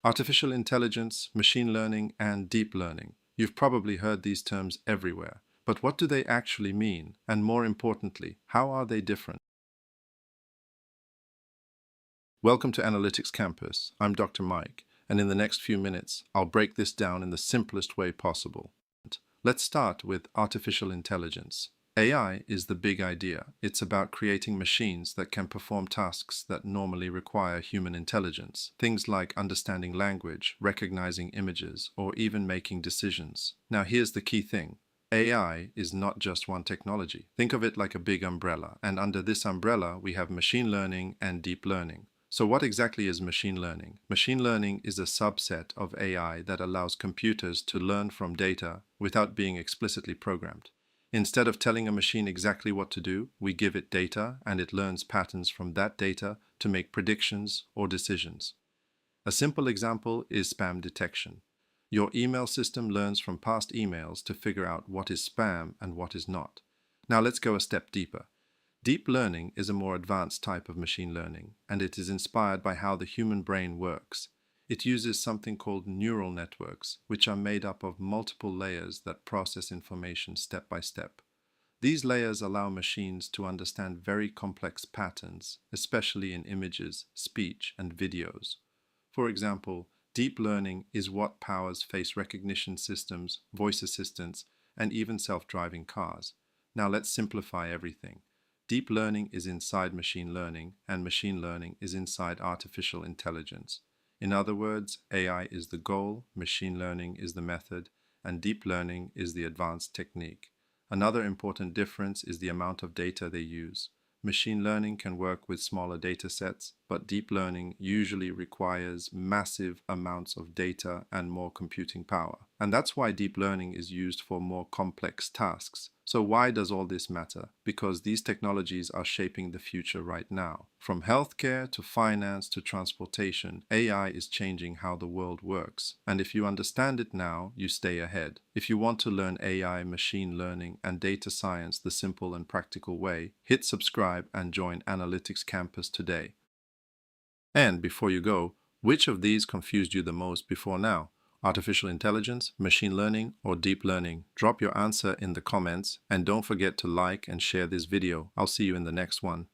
Artificial intelligence, machine learning, and deep learning. You've probably heard these terms everywhere. But what do they actually mean? And more importantly, how are they different? Welcome to Analytics Campus. I'm Dr. Mike, and in the next few minutes, I'll break this down in the simplest way possible. Let's start with artificial intelligence. AI is the big idea. It's about creating machines that can perform tasks that normally require human intelligence. Things like understanding language, recognizing images, or even making decisions. Now, here's the key thing. AI is not just one technology. Think of it like a big umbrella, and under this umbrella, we have machine learning and deep learning. So what exactly is machine learning? Machine learning is a subset of AI that allows computers to learn from data without being explicitly programmed. Instead of telling a machine exactly what to do, we give it data and it learns patterns from that data to make predictions or decisions. A simple example is spam detection. Your email system learns from past emails to figure out what is spam and what is not. Now let's go a step deeper. Deep learning is a more advanced type of machine learning, and it is inspired by how the human brain works. It uses something called neural networks, which are made up of multiple layers that process information step by step. These layers allow machines to understand very complex patterns, especially in images, speech, and videos. For example, deep learning is what powers face recognition systems, voice assistants, and even self-driving cars. Now let's simplify everything. Deep learning is inside machine learning, and machine learning is inside artificial intelligence. In other words, AI is the goal, machine learning is the method, and deep learning is the advanced technique. Another important difference is the amount of data they use. Machine learning can work with smaller data sets, but deep learning usually requires massive amounts of data and more computing power. And that's why deep learning is used for more complex tasks. So why does all this matter? Because these technologies are shaping the future right now. From healthcare to finance to transportation, AI is changing how the world works. And if you understand it now, you stay ahead. If you want to learn AI, machine learning, and data science the simple and practical way, hit subscribe and join Analytics Campus today. And before you go, which of these confused you the most before now? Artificial intelligence, machine learning, or deep learning? Drop your answer in the comments and don't forget to like and share this video. I'll see you in the next one.